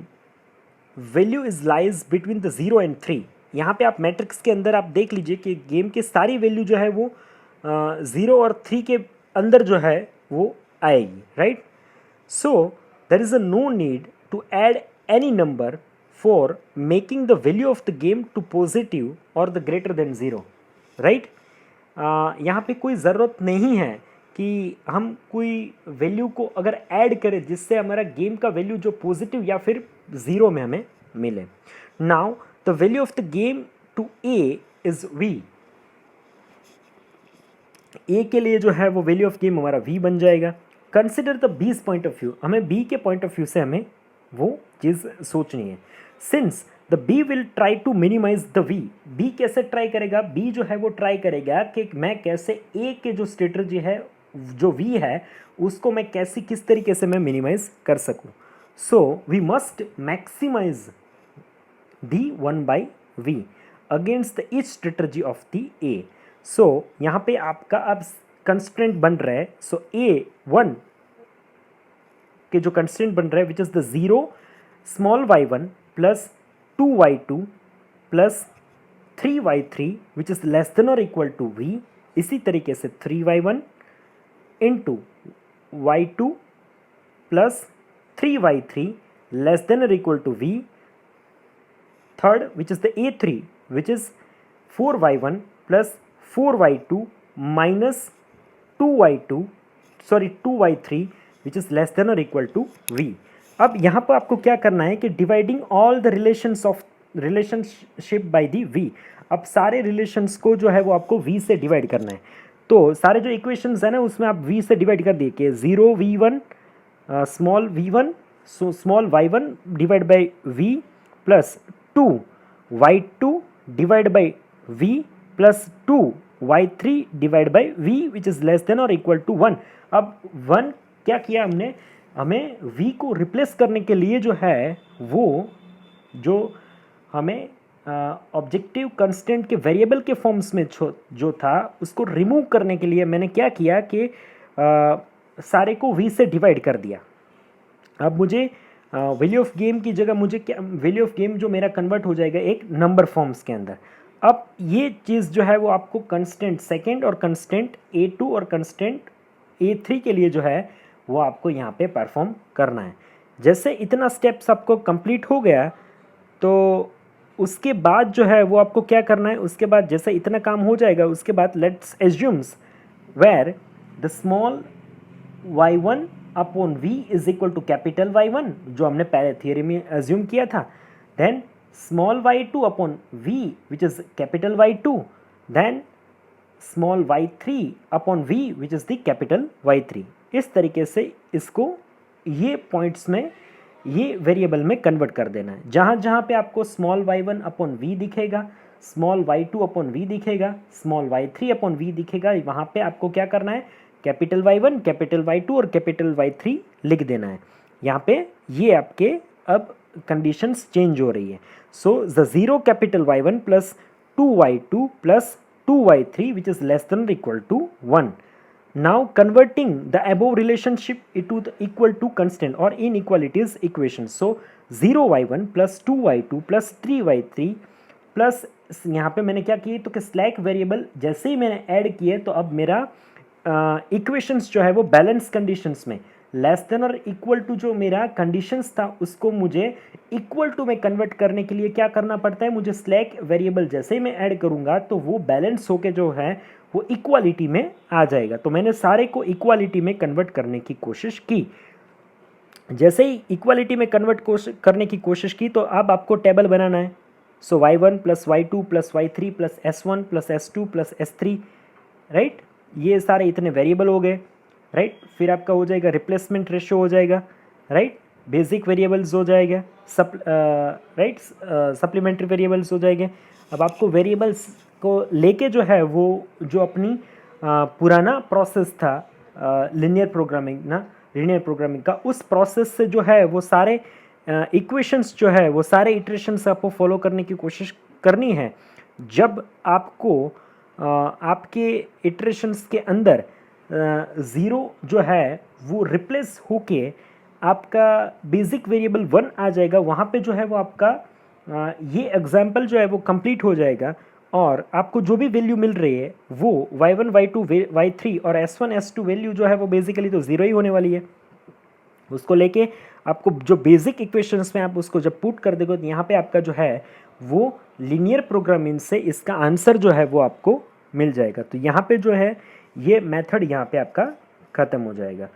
value is lies between the 0 and 3. यहाँ पे आप मैट्रिक्स के अंदर आप देख लीजिए कि गेम की सारी वैल्यू जो है वो 0 और 3 के अंदर जो है वो आएगी, right. So there is a no need to add any number for making the value of the game to positive or the greater than 0, right. यहाँ पे कोई ज़रूरत नहीं है कि हम कोई वैल्यू को अगर ऐड करें जिससे हमारा गेम का वैल्यू जो पॉजिटिव या फिर 0 में हमें मिले. Now the value of the game to A is v. A के लिए जो है वो वैल्यू ऑफ गेम हमारा v बन जाएगा. Consider the B's point of view, हमें b के पॉइंट ऑफ व्यू से हमें वो चीज़ सोचनी है. Since the b will try to minimize the v. b कैसे ट्राई करेगा, b जो है वो ट्राई करेगा कि मैं कैसे a के जो स्ट्रेटजी है जो v है उसको मैं कैसे किस तरीके से मैं मिनिमाइज कर सकूं. So we must maximize the 1/v against the each strategy of the a. So यहाँ पे आपका अब कंस्ट्रेंट बन रहा है. सो a1 के जो कंस्ट्रेंट बन रहा है which is the 0 small y1 plus 2y2 plus 3y3 which is less than और इक्वल टू v. इसी तरीके से 3y1 into y2 plus 3y3 less than और equal to v. Third which is the a3 which is 4y1 plus 4y2 minus 2y3 which is less than और equal to v. अब यहाँ पर आपको क्या करना है कि dividing all the relationship by the v. अब सारे रिलेशंस को जो है वो आपको v से डिवाइड करना है. तो सारे जो इक्वेशंस है ना उसमें आप v से डिवाइड कर दिए कि 0v1 small v1 so small y1 divide by v plus 2y2 divide by v plus 2y3 divide by v which is less than और इक्वल टू 1. अब 1 क्या किया हमने, हमें v को रिप्लेस करने के लिए जो है वो जो हमें ऑब्जेक्टिव कंस्टेंट के वेरिएबल के फॉर्म्स में जो था उसको रिमूव करने के लिए मैंने क्या किया कि सारे को v से डिवाइड कर दिया. अब मुझे वैल्यू ऑफ गेम की जगह मुझे क्या, वैल्यू ऑफ गेम जो मेरा कन्वर्ट हो जाएगा एक नंबर फॉर्म्स के अंदर. अब ये चीज़ जो है वो आपको कंस्टेंट सेकंड और कंस्टेंट a2 और कंस्टेंट a3 के लिए जो है वो आपको यहाँ पे परफॉर्म करना है. जैसे इतना स्टेप्स आपको कंप्लीट हो गया तो उसके बाद जो है वो आपको क्या करना है, उसके बाद जैसे इतना काम हो जाएगा उसके बाद let's assumes where the small y1 upon v is equal to capital y1 जो हमने पहले थियरी में एज्यूम किया था. Then small y2 upon v which is capital y2. Then small y3 upon v which is the capital y3. इस तरीके से इसको ये पॉइंट्स में ये वेरिएबल में कन्वर्ट कर देना है. जहाँ जहाँ पे आपको स्मॉल y1 अपॉन v दिखेगा, स्मॉल y2 अपॉन v दिखेगा, स्मॉल y3 अपॉन v दिखेगा, वहाँ पे आपको क्या करना है, कैपिटल y1 कैपिटल y2 और कैपिटल y3 लिख देना है. यहाँ पे ये आपके अब कंडीशंस चेंज हो रही है. So the 0 capital y1 plus 2y2 plus 2y3 which is less than equal to 1. Now converting the above relationship into the equal to constant or inequalities equation. So 0y1 plus 2y2 plus 3y3 plus यहाँ पे मैंने क्या किए तो कि slack variable जैसे ही मैंने add किए तो अब मेरा इक्वेशंस जो है वो बैलेंस कंडीशंस में लेस देन और इक्वल टू जो मेरा कंडीशंस था उसको मुझे इक्वल टू में कन्वर्ट करने के लिए क्या करना पड़ता है, मुझे स्लैक वेरिएबल जैसे ही मैं ऐड करूँगा तो वो बैलेंस होके जो है वो इक्वालिटी में आ जाएगा. तो मैंने सारे को इक्वालिटी में कन्वर्ट करने की कोशिश की. जैसे ही इक्वालिटी में कन्वर्ट करने की कोशिश की तो अब आपको टेबल बनाना है. सो y1 plus y2 plus y3 plus s1 plus s2 plus s3, right. ये सारे इतने वेरिएबल हो गए. राइट। फिर आपका हो जाएगा रिप्लेसमेंट रेशियो हो जाएगा, राइट। बेसिक वेरिएबल्स हो जाएगा, राइट, सप्लीमेंट्री वेरिएबल्स हो जाएंगे। अब आपको वेरिएबल्स को लेके जो है वो जो अपनी पुराना प्रोसेस था लिनियर प्रोग्रामिंग ना, लीनियर प्रोग्रामिंग का, उस प्रोसेस से जो है वो सारे इक्वेशंस जो है वो सारे इटरेशंस आपको फॉलो करने की कोशिश करनी है। जब आपको आपके इटरेशंस के अंदर ज़ीरो जो है वो रिप्लेस होके आपका बेसिक वेरिएबल 1 आ जाएगा, वहाँ पे जो है वो आपका ये एग्जाम्पल जो है वो कंप्लीट हो जाएगा और आपको जो भी वैल्यू मिल रही है वो y1 y2 y3 और s1 s2 वैल्यू जो है वो बेसिकली तो ज़ीरो ही होने वाली है। उसको लेके आपको जो बेसिक इक्वेशंस में आप उसको जब पुट कर दोगे तो यहाँ पे आपका जो है वो लीनियर प्रोग्रामिंग से इसका आंसर जो है वो आपको मिल जाएगा। तो यहाँ पे जो है ये मेथड यहाँ पे आपका ख़त्म हो जाएगा।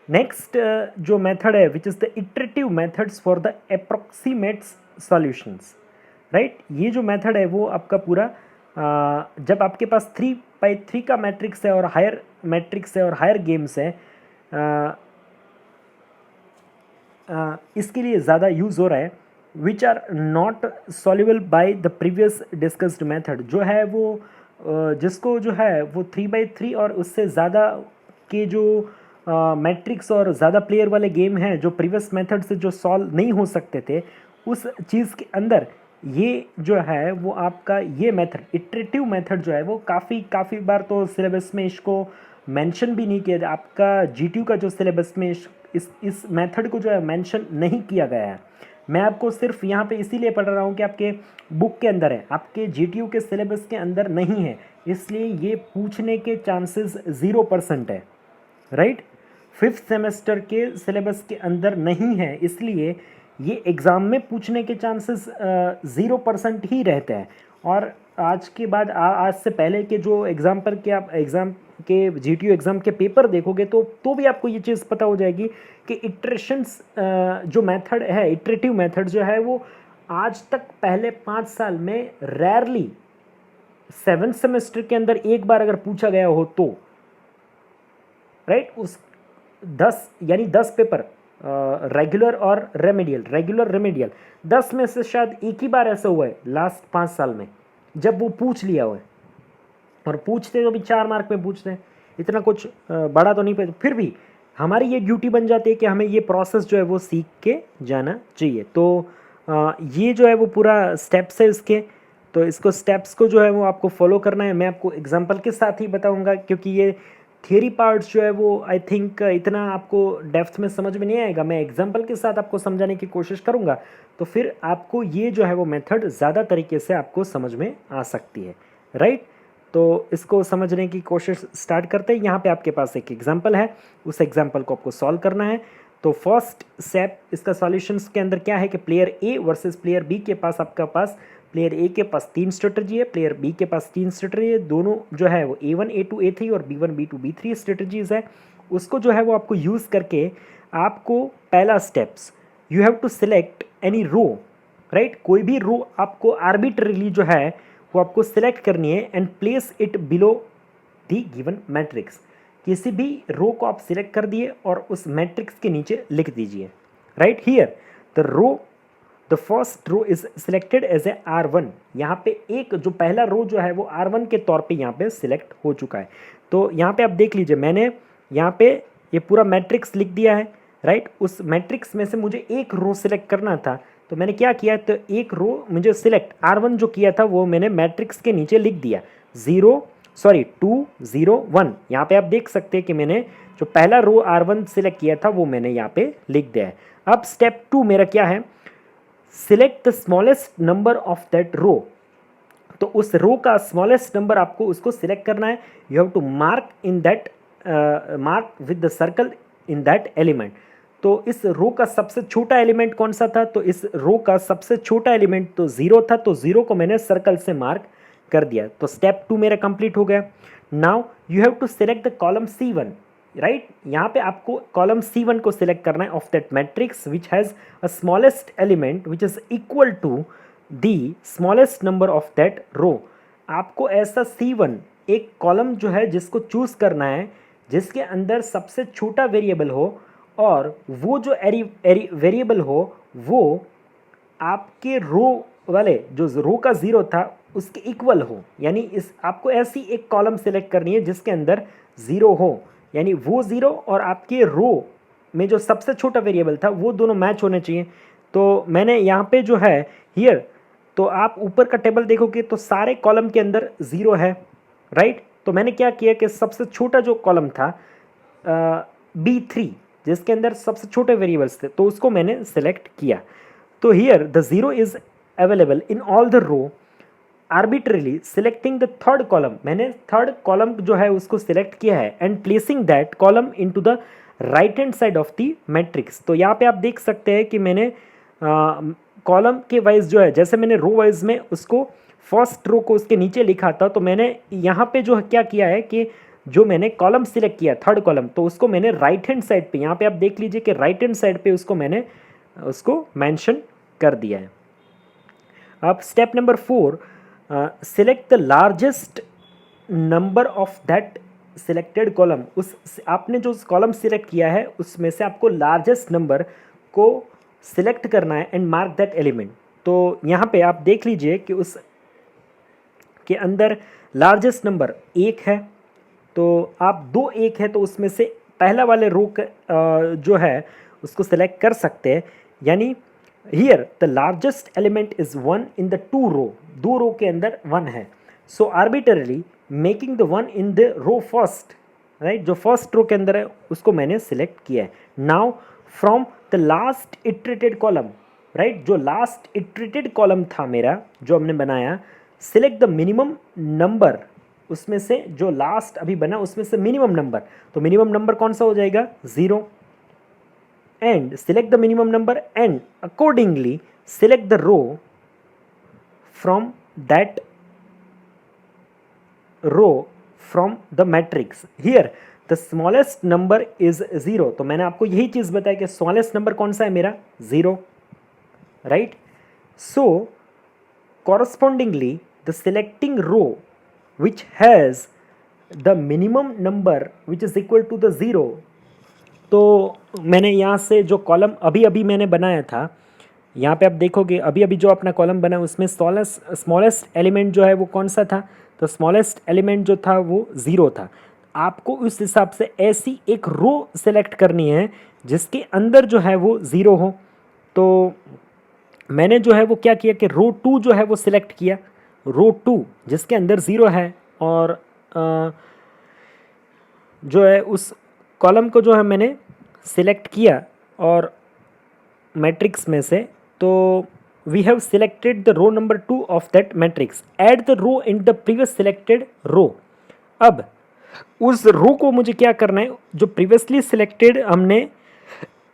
नेक्स्ट जो मेथड है which is the iterative methods for the approximates solutions, right. ये जो मेथड है वो आपका पूरा जब आपके पास 3x3 का मैट्रिक्स है और हायर मैट्रिक्स है और हायर गेम्स है, इसके लिए ज़्यादा यूज़ हो रहा है, which are not soluble by the previous discussed method. जो है वो जिसको जो है वो 3x3 और उससे ज़्यादा के जो मैट्रिक्स और ज़्यादा प्लेयर वाले गेम हैं जो प्रीवियस मेथड से जो सॉल्व नहीं हो सकते थे, उस चीज़ के अंदर ये जो है वो आपका ये मेथड इटरेटिव मेथड जो है वो काफ़ी बार तो सिलेबस में इसको मेंशन भी नहीं किया। आपका जीटीयू का जो सिलेबस में इस मेथड को जो है मेंशन नहीं किया गया है। मैं आपको सिर्फ यहाँ पे इसीलिए पढ़ रहा हूँ कि आपके बुक के अंदर है, आपके जीटीयू के सिलेबस के अंदर नहीं है, इसलिए ये पूछने के चांसेस 0% है, राइट। 5th सेमेस्टर के सिलेबस के अंदर नहीं है, इसलिए ये एग्ज़ाम में पूछने के चांसेस 0% ही रहते हैं। और आज के बाद आज से पहले के जो एग्ज़ाम के आप एग्ज़ाम के जीटीयू एग्ज़ाम के पेपर देखोगे तो भी आपको ये चीज़ पता हो जाएगी कि इटरेशंस जो मेथड है, इटरेटिव मेथड जो है वो आज तक पहले 5 साल में रेयरली 7th सेमेस्टर के अंदर एक बार अगर पूछा गया हो तो, राइट। उस 10 पेपर रेगुलर और रेमेडियल 10 में से शायद एक ही बार ऐसा हुआ है लास्ट 5 साल में जब वो पूछ लिया हुआ है। और पूछते तो भी 4 मार्क में पूछते हैं, इतना कुछ बड़ा तो नहीं पे, फिर भी हमारी ये ड्यूटी बन जाती है कि हमें ये प्रोसेस जो है वो सीख के जाना चाहिए। तो ये जो है वो पूरा स्टेप्स है इसके, तो इसको स्टेप्स को जो है वो आपको फॉलो करना है। मैं आपको एग्जांपल के साथ ही बताऊंगा क्योंकि ये थियरी पार्ट्स जो है वो आई थिंक इतना आपको डेप्थ में समझ में नहीं आएगा। मैं एग्जांपल के साथ आपको समझाने की कोशिश करूंगा, तो फिर आपको ये जो है वो मेथड ज़्यादा तरीके से आपको समझ में आ सकती है, राइट। तो इसको समझने की कोशिश स्टार्ट करते हैं। यहाँ पे आपके पास एक एग्जांपल है, उस एग्जांपल को आपको सॉल्व करना है। तो फर्स्ट स्टेप इसका सॉल्यूशंस के अंदर क्या है कि player A versus player B के पास आपका पास प्लेयर ए के पास 3 स्ट्रेटजी है, प्लेयर बी के पास 3 स्ट्रेटजी है। दोनों जो है वो A1 A2 A3 और B1 B2 B3 स्ट्रेटजीज है। उसको जो है वो आपको यूज़ करके आपको पहला steps you have to select any row, right. कोई भी रो आपको आर्बिट्ररीली जो है वो आपको सिलेक्ट करनी है and place it below the given matrix. किसी भी रो को आप सिलेक्ट कर दिए और उस मैट्रिक्स के नीचे लिख दीजिए, right. Here the first row is selected as a R1। यहाँ पे एक जो पहला रो जो है वो R1 के तौर पे यहाँ पे सिलेक्ट हो चुका है। तो यहाँ पे आप देख लीजिए, मैंने यहाँ पे ये पूरा मैट्रिक्स लिख दिया है, राइट। उस मैट्रिक्स में से मुझे एक रो सिलेक्ट करना था, तो मैंने क्या किया, तो एक रो मुझे सिलेक्ट R1 जो किया था वो मैंने मैट्रिक्स के नीचे लिख दिया 2 0 1। यहाँ पे आप देख सकते हैं कि मैंने जो पहला रो R1 सिलेक्ट किया था वो मैंने यहाँ पे लिख दिया है। अब स्टेप 2 मेरा क्या है, select the smallest number of that row. तो उस रो का स्मॉलेस्ट नंबर आपको उसको सिलेक्ट करना है। You have to mark in that mark with the circle in that element. तो इस रो का सबसे छोटा एलिमेंट कौन सा था, तो इस रो का सबसे छोटा एलिमेंट तो 0 था, तो 0 को मैंने सर्कल से मार्क कर दिया। तो स्टेप 2 मेरा कंप्लीट हो गया। Now you have to select the column C1, right. यहाँ पे आपको कॉलम C1 को सिलेक्ट करना है of that matrix which has a smallest element which is equal to the smallest number of that row. आपको ऐसा C1 एक column जो है जिसको चूज करना है जिसके अंदर सबसे छोटा वेरिएबल हो और वो जो वेरिएबल हो वो आपके रो वाले जो रो का ज़ीरो था उसके इक्वल हो, यानी इस आपको ऐसी एक कॉलम सेलेक्ट करनी है जिसके अंदर ज़ीरो हो, यानी वो ज़ीरो और आपके रो में जो सबसे छोटा वेरिएबल था वो दोनों मैच होने चाहिए। तो मैंने यहाँ पे जो है हियर, तो आप ऊपर का टेबल देखोगे तो सारे कॉलम के अंदर ज़ीरो है, राइट। तो मैंने क्या किया कि सबसे छोटा जो कॉलम था B3 जिसके अंदर सबसे छोटे वेरिएबल्स थे तो उसको मैंने सेलेक्ट किया। तो here the zero is available in all the row arbitrarily selecting the third column, मैंने थर्ड कॉलम जो है उसको सिलेक्ट किया है and placing that column into the right hand side of the matrix. तो यहाँ पे आप देख सकते हैं कि मैंने कॉलम के वाइज जो है, जैसे मैंने रो वाइज में उसको फर्स्ट रो को उसके नीचे लिखा था, तो मैंने यहाँ पे जो क्या किया है कि जो मैंने कॉलम सिलेक्ट किया थर्ड कॉलम तो उसको मैंने राइट हैंड साइड पे, यहाँ पे आप देख लीजिए कि राइट हैंड साइड पे उसको मैंने उसको मेंशन कर दिया है। अब step number 4, select the largest number of that selected column. उस आपने जो कॉलम सिलेक्ट किया है उसमें से आपको लार्जेस्ट नंबर को सिलेक्ट करना है एंड मार्क दैट एलिमेंट। तो यहाँ पे आप देख लीजिए कि उस के अंदर लार्जेस्ट नंबर 1 है, तो आप 2 1 है तो उसमें से पहला वाले रो जो है उसको सेलेक्ट कर सकते हैं, यानी here the largest element is 1 in the 2 row, 2 row के अंदर 1 है। So arbitrarily making the 1 in the row first, right, जो फर्स्ट रो के अंदर है उसको मैंने सिलेक्ट किया है। Now from the last iterated column, right, जो लास्ट इटरेटेड कॉलम था मेरा जो हमने बनाया, सिलेक्ट द मिनिमम नंबर, उसमें से जो लास्ट अभी बना उसमें से मिनिमम नंबर, तो मिनिमम नंबर कौन सा हो जाएगा 0, and select the minimum number and accordingly select the row from that row from the matrix. Here the smallest number is 0, तो मैंने आपको यही चीज़ बताया कि स्मॉलेस्ट नंबर कौन सा है मेरा 0, right. So correspondingly the selecting row which has the minimum number which is equal to the 0, तो मैंने यहाँ से जो कॉलम अभी अभी मैंने बनाया था, यहाँ पे आप देखोगे अभी अभी जो अपना कॉलम बना उसमें स्मॉलेस्ट एलिमेंट जो है वो कौन सा था, तो स्मॉलेस्ट एलिमेंट जो था वो 0 था। आपको उस हिसाब से ऐसी एक रो सेलेक्ट करनी है जिसके अंदर जो है वो 0 हो। तो मैंने जो है वो क्या किया कि रो 2 जो है वो सिलेक्ट किया, रो 2 जिसके अंदर 0 है, और जो है उस कॉलम को जो है मैंने सिलेक्ट किया और मैट्रिक्स में से, तो we have selected the row number 2 of that matrix, add the row in the previous selected row. अब उस रो को मुझे क्या करना है, जो प्रीवियसली सिलेक्टेड हमने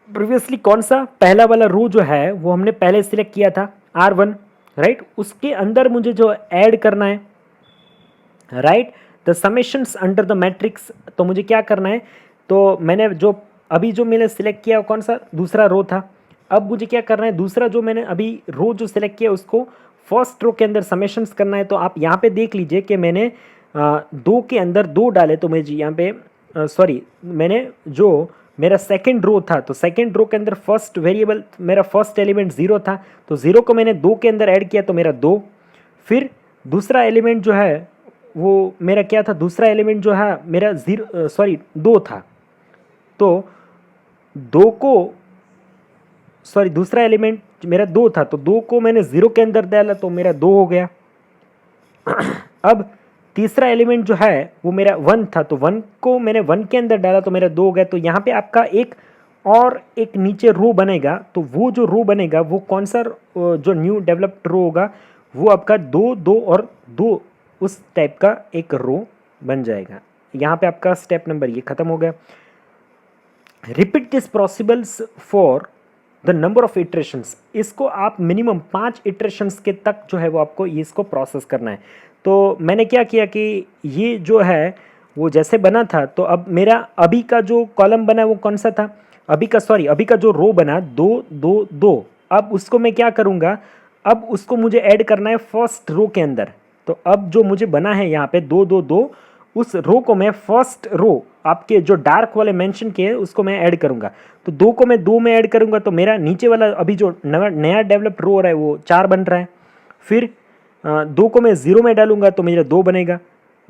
प्रीवियसली कौन सा पहला वाला रो जो है वो हमने पहले सिलेक्ट किया था R1, राइट, उसके अंदर मुझे जो ऐड करना है, right, the summations under the matrix. तो मुझे क्या करना है, तो मैंने जो अभी जो मैंने सिलेक्ट किया कौन सा दूसरा रो था, अब मुझे क्या करना है दूसरा जो मैंने अभी रो जो सिलेक्ट किया उसको फर्स्ट रो के अंदर समेशंस करना है। तो आप यहाँ पे देख लीजिए कि मैंने 2 के अंदर 2 डाले, तो मुझे यहाँ पे मैंने जो मेरा सेकंड रो था तो सेकंड रो के अंदर फर्स्ट वेरिएबल मेरा फर्स्ट एलिमेंट 0 था, तो 0 को मैंने 2 के अंदर ऐड किया तो मेरा 2। फिर दूसरा एलिमेंट जो है वो मेरा क्या था, दूसरा एलिमेंट जो है मेरा 2 था, तो 2 को दूसरा एलिमेंट मेरा 2 था तो 2 को मैंने 0 के अंदर डाला तो मेरा 2 हो गया। अब तीसरा एलिमेंट जो है वो मेरा 1 था, तो 1 को मैंने 1 के अंदर डाला तो मेरा 2 हो गया। तो यहाँ पे आपका एक नीचे रो बनेगा, तो वो जो रो बनेगा वो कौन सा जो न्यू डेवलप्ड रो होगा वो आपका 2 2 और 2 उस टाइप का एक रो बन जाएगा। यहाँ पे आपका स्टेप नंबर ये ख़त्म हो गया। Repeat this possibles for the number of iterations, इसको आप मिनिमम 5 इटरेशंस के तक जो है वो आपको इसको प्रोसेस करना है। तो मैंने क्या किया कि ये जो है वो जैसे बना था, तो अब मेरा अभी का जो कॉलम बना वो कौन सा था, अभी का जो रो बना 2 2 2, अब उसको मैं क्या करूँगा, अब उसको मुझे ऐड करना है फर्स्ट रो के अंदर। तो अब जो मुझे बना है यहाँ पे 2 2 2, उस रो को मैं फर्स्ट रो आपके जो डार्क वाले मेंशन किए उसको मैं ऐड करूंगा। तो 2 को मैं 2 में ऐड करूंगा तो मेरा नीचे वाला अभी जो नया डेवलप्ड रो हो रहा है वो 4 बन रहा है। फिर 2 को मैं 0 में डालूंगा तो मेरा 2 बनेगा।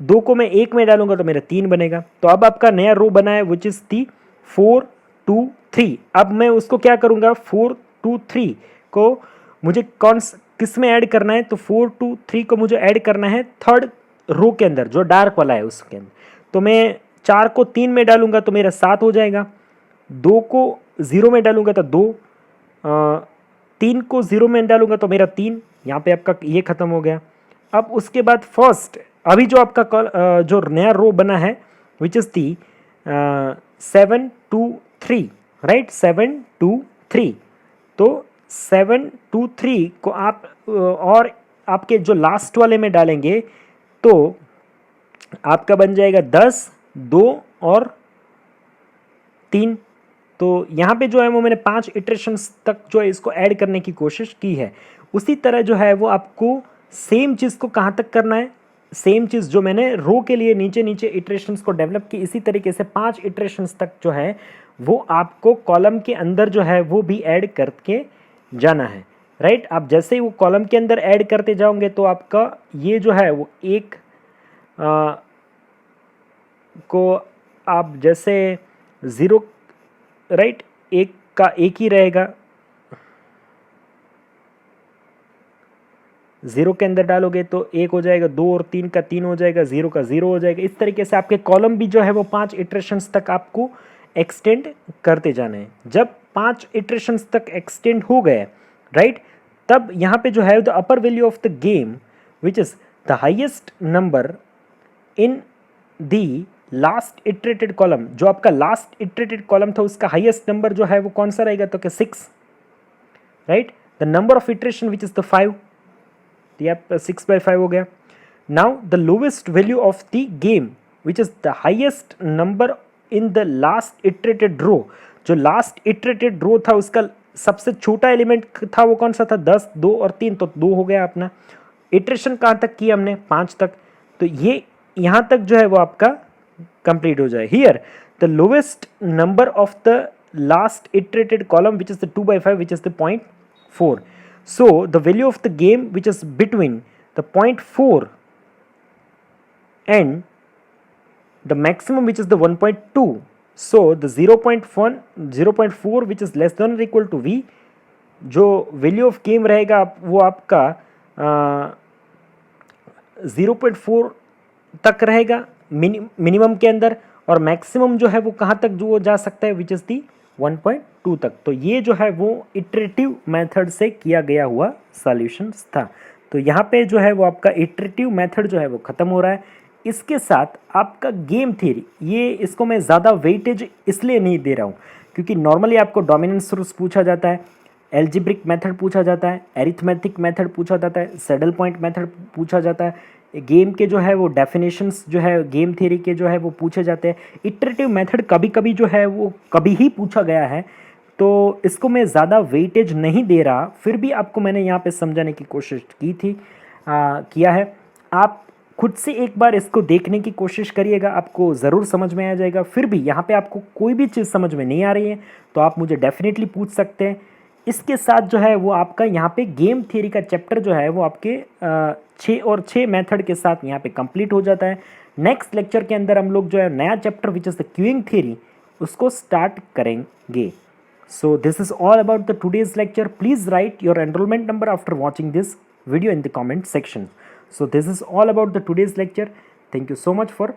2 को मैं 1 में डालूंगा तो मेरा 3 बनेगा। तो अब आपका नया रो बना है विच इज़ दी 4 2 3। अब मैं उसको क्या करूंगा 4 2 3 को मुझे किस में ऐड करना है, तो 4 2 3 को मुझे ऐड करना है थर्ड रो के अंदर जो डार्क वाला है उसके अंदर। तो मैं 4 को 3 में डालूंगा तो मेरा 7 हो जाएगा। 2 को 0 में डालूंगा तो 2, 3 को 0 में डालूंगा तो मेरा 3। यहाँ पे आपका ये खत्म हो गया। अब उसके बाद फर्स्ट अभी जो आपका जो नया रो बना है विच इज़ दी 7 2 3, राइट, 7 2 3। तो 7 2 3 को आप और आपके जो लास्ट वाले में डालेंगे तो आपका बन जाएगा 10 2 और 3। तो यहाँ पे जो है वो मैंने 5 इटरेशंस तक जो है इसको ऐड करने की कोशिश की है। उसी तरह जो है वो आपको सेम चीज़ को कहाँ तक करना है, सेम चीज़ जो मैंने रो के लिए नीचे नीचे इटरेशंस को डेवलप की, इसी तरीके से 5 इटरेशंस तक जो है वो आपको कॉलम के अंदर जो है वो भी ऐड करके जाना है, राइट। आप जैसे ही वो कॉलम के अंदर ऐड करते जाओगे तो आपका ये जो है वो एक को आप जैसे 0, राइट, एक का एक ही रहेगा, 0 के अंदर डालोगे तो 1 हो जाएगा, 2 और 3 का 3 हो जाएगा, 0 का 0 हो जाएगा। इस तरीके से आपके कॉलम भी जो है वो 5 इटरेशंस तक आपको एक्सटेंड करते जाना है। जब 5 इटरेशंस तक एक्सटेंड हो गए, राइट, तब यहाँ पे जो है the upper value of the game which is the highest number in the last iterated column, जो आपका लास्ट इटरेटेड कॉलम था उसका हाईएस्ट नंबर जो है वो कौन सा रहेगा, तो क्या 6, right. The number of iteration which is the 5, तो 6/5 हो गया। Now the lowest value of the game which is the highest number in the last iterated row, जो लास्ट इटरेटेड रो था उसका सबसे छोटा एलिमेंट था वो कौन सा था, 10 2 और 3, तो 2 हो गया अपना। इटरेशन कहाँ तक की हमने, 5 तक, तो ये यहाँ तक जो है वो आपका कंप्लीट हो जाए। Here the lowest number of the last iterated column which is the 2/5 which is the 0.4. So the value of the game which is between the 0.4 and the maximum which is the 1.2. So the 0.1 0.4 which is less than or equal to v, जो value of game रहेगा वो आपका 0.4 तक रहेगा minimum के अंदर, और maximum जो है वो कहाँ तक जो जा सकता है विच इज़ दी 1.2 तक। तो ये जो है वो इटरेटिव मेथड से किया गया हुआ सॉल्यूशंस था। तो यहाँ पे जो है वो आपका इटरेटिव मेथड जो है वो ख़त्म हो रहा है। इसके साथ आपका गेम थ्योरी, ये इसको मैं ज़्यादा वेटेज इसलिए नहीं दे रहा हूँ क्योंकि नॉर्मली आपको डोमिनेंस रूल्स पूछा जाता है, एल्जेब्रिक मेथड पूछा जाता है, एरिथमेटिक मेथड पूछा जाता है, सैडल पॉइंट मेथड पूछा जाता है, गेम के जो है वो डेफिनेशंस जो है गेम थ्योरी के जो है वो पूछे जाते हैं। इटरेटिव मेथड कभी कभी जो है वो कभी ही पूछा गया है, तो इसको मैं ज़्यादा वेटेज नहीं दे रहा, फिर भी आपको मैंने यहाँ पे समझाने की कोशिश की थी, किया है। आप खुद से एक बार इसको देखने की कोशिश करिएगा, आपको ज़रूर समझ में आ जाएगा। फिर भी यहाँ पे आपको कोई भी चीज़ समझ में नहीं आ रही है तो आप मुझे डेफिनेटली पूछ सकते हैं। इसके साथ जो है वो आपका यहाँ पे गेम थ्योरी का चैप्टर जो है वो आपके 6 मेथड के साथ यहाँ पे कंप्लीट हो जाता है। नेक्स्ट लेक्चर के अंदर हम लोग जो है नया chapter which is the queuing theory उसको स्टार्ट करेंगे। So this is all about the today's lecture. Please write your enrolment number after watching this video in the comment section. So this is all about the today's lecture. Thank you so much for